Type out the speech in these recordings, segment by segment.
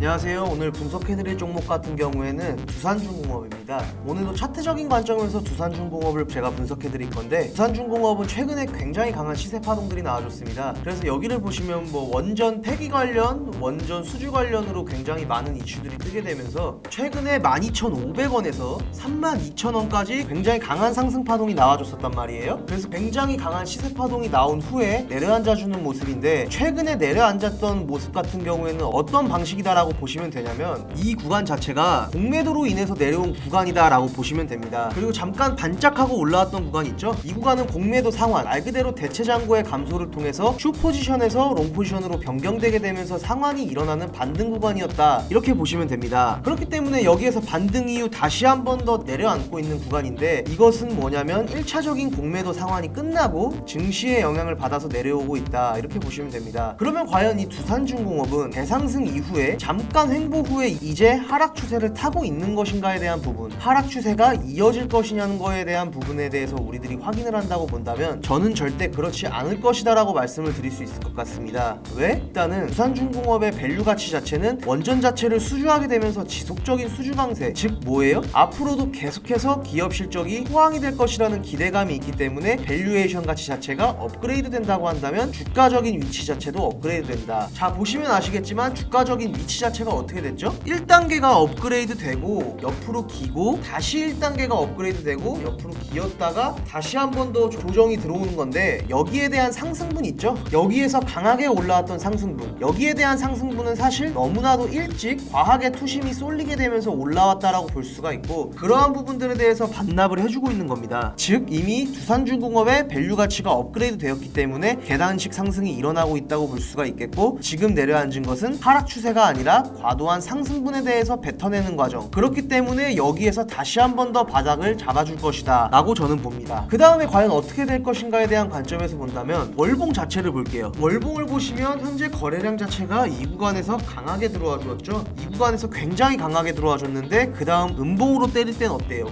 안녕하세요. 오늘 분석해드릴 종목 같은 경우에는 두산중공업입니다. 오늘도 차트적인 관점에서 두산중공업을 제가 분석해드릴 건데, 두산중공업은 최근에 굉장히 강한 시세 파동들이 나와줬습니다. 그래서 여기를 보시면 원전 폐기 관련, 원전 수주 관련으로 굉장히 많은 이슈들이 뜨게 되면서 최근에 12,500원에서 32,000원까지 굉장히 강한 상승 파동이 나와줬었단 말이에요. 그래서 굉장히 강한 시세 파동이 나온 후에 내려앉아주는 모습인데, 최근에 내려앉았던 모습 같은 경우에는 어떤 방식이다라고 보시면 되냐면, 이 구간 자체가 공매도로 인해서 내려온 구간이다 라고 보시면 됩니다. 그리고 잠깐 반짝하고 올라왔던 구간 있죠? 이 구간은 공매도 상환, 말 그대로 대체장고의 감소를 통해서 숏포지션에서 롱포지션으로 변경되게 되면서 상환이 일어나는 반등 구간이었다, 이렇게 보시면 됩니다. 그렇기 때문에 여기에서 반등 이후 다시 한 번 더 내려앉고 있는 구간인데, 이것은 뭐냐면 1차적인 공매도 상환이 끝나고 증시의 영향을 받아서 내려오고 있다, 이렇게 보시면 됩니다. 그러면 과연 이 두산중공업은 대상승 이후에 잠깐 횡보 후에 이제 하락 추세를 타고 있는 것인가에 대한 부분, 하락 추세가 이어질 것이냐는 거에 대한 부분에 대해서 우리들이 확인을 한다고 본다면, 저는 절대 그렇지 않을 것이다 라고 말씀을 드릴 수 있을 것 같습니다. 왜? 일단은 두산중공업의 밸류 가치 자체는 원전 자체를 수주하게 되면서 지속적인 수주 강세, 즉 뭐예요? 앞으로도 계속해서 기업 실적이 호황이 될 것이라는 기대감이 있기 때문에 밸류에이션 가치 자체가 업그레이드 된다고 한다면 주가적인 위치 자체도 업그레이드 된다. 자, 보시면 아시겠지만 주가적인 위치 자체가 어떻게 됐죠? 1단계가 업그레이드 되고 옆으로 기고, 다시 1단계가 업그레이드 되고 옆으로 기었다가 다시 한 번 더 조정이 들어오는 건데, 여기에 대한 상승분 있죠? 여기에서 강하게 올라왔던 상승분, 여기에 대한 상승분은 사실 너무나도 일찍 과하게 투심이 쏠리게 되면서 올라왔다라고 볼 수가 있고, 그러한 부분들에 대해서 반납을 해주고 있는 겁니다. 즉 이미 두산중공업의 밸류 가치가 업그레이드 되었기 때문에 계단식 상승이 일어나고 있다고 볼 수가 있겠고, 지금 내려앉은 것은 하락 추세가 아니라 과도한 상승분에 대해서 뱉어내는 과정, 그렇기 때문에 여기에서 다시 한 번 더 바닥을 잡아줄 것이다 라고 저는 봅니다. 그 다음에 과연 어떻게 될 것인가에 대한 관점에서 본다면, 월봉 자체를 볼게요. 월봉을 보시면 현재 거래량 자체가 이 구간에서 강하게 들어와 줬죠. 이 구간에서 굉장히 강하게 들어와 줬는데, 그 다음 음봉으로 때릴 땐 어때요?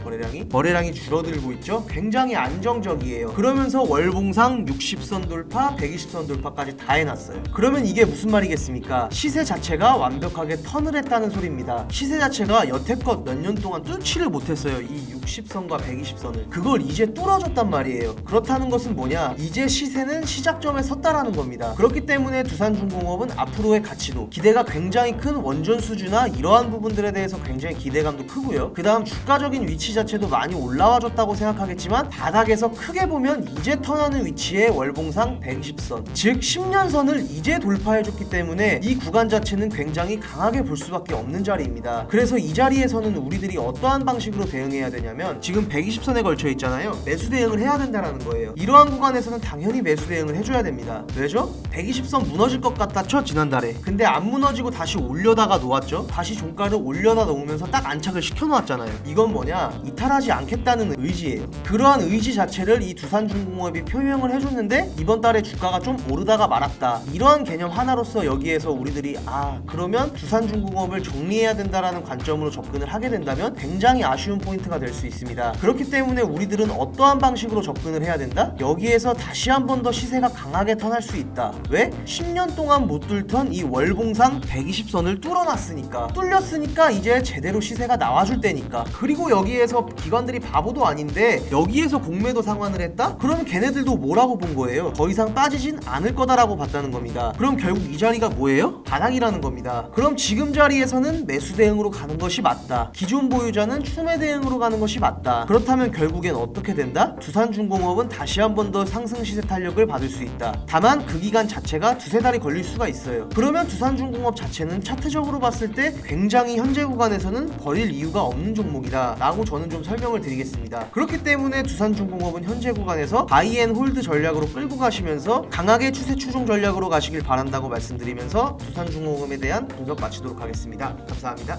거래량이 줄어들고 있죠. 굉장히 안정적이에요. 그러면서 월봉상 60선 돌파, 120선 돌파까지 다 해놨어요. 그러면 이게 무슨 말이겠습니까? 시세 자체가 완벽하게 턴을 했다는 소리입니다. 시세 자체가 여태껏 몇 년 동안 뚫지를 못했어요. 이 60선과 120선을. 그걸 이제 뚫어줬단 말이에요. 그렇다는 것은 뭐냐? 이제 시세는 시작점에 섰다라는 겁니다. 그렇기 때문에 두산중공업은 앞으로의 가치도, 기대가 굉장히 큰 원전 수주나 이러한 부분들에 대해서 굉장히 기대감도 크고요. 그 다음 주가적인 위치 자체도 많이 올라와줬다고 생각하겠지만, 바닥에서 크게 보면 이제 턴하는 위치에 월봉상 120선, 즉 10년선을 이제 돌파해줬기 때문에 이 구간 자체는 굉장히 강하게 볼 수밖에 없는 자리입니다. 그래서 이 자리에서는 우리들이 어떠한 방식으로 대응해야 되냐면, 지금 120선에 걸쳐 있잖아요. 매수 대응을 해야 된다는 거예요. 이러한 구간에서는 당연히 매수 대응을 해줘야 됩니다. 왜죠? 120선 무너질 것 같았죠, 지난달에. 근데 안 무너지고 다시 올려다가 놓았죠. 다시 종가를 올려다 놓으면서 딱 안착을 시켜놓았잖아요. 이건 뭐냐? 이탈하지 않겠다는 의지예요. 그러한 의지 자체를 이 두산중공업이 표명을 해줬는데, 이번 달에 주가가 좀 오르다가 말았다, 이러한 개념 하나로서 여기에서 우리들이 그러면 두산중공업을 정리해야 된다라는 관점으로 접근을 하게 된다면 굉장히 아쉬운 포인트가 될 수 있습니다. 그렇기 때문에 우리들은 어떠한 방식으로 접근을 해야 된다? 여기에서 다시 한 번 더 시세가 강하게 턴할 수 있다. 왜? 10년 동안 못 뚫던 이 월봉상 120선을 뚫어놨으니까, 뚫렸으니까 이제 제대로 시세가 나와줄 때니까. 그리고 여기에서 기관들이 바보도 아닌데 여기에서 공매도 상환을 했다? 그러면 걔네들도 뭐라고 본 거예요? 더 이상 빠지진 않을 거다라고 봤다는 겁니다. 그럼 결국 이 자리가 뭐예요? 바닥이라는 겁니다. 그럼 지금 자리에서는 매수 대응으로 가는 것이 맞다, 기존 보유자는 추매 대응으로 가는 것이 맞다. 그렇다면 결국엔 어떻게 된다? 두산중공업은 다시 한 번 더 상승 시세 탄력을 받을 수 있다. 다만 그 기간 자체가 두세 달이 걸릴 수가 있어요. 그러면 두산중공업 자체는 차트적으로 봤을 때 굉장히 현재 구간에서는 버릴 이유가 없는 종목이다 라고 저는 좀 설명을 드리겠습니다. 그렇기 때문에 두산중공업은 현재 구간에서 바이 앤 홀드 전략으로 끌고 가시면서 강하게 추세 추종 전략으로 가시길 바란다고 말씀드리면서 두산중공업에 대한 분석 마치도록 하겠습니다. 감사합니다.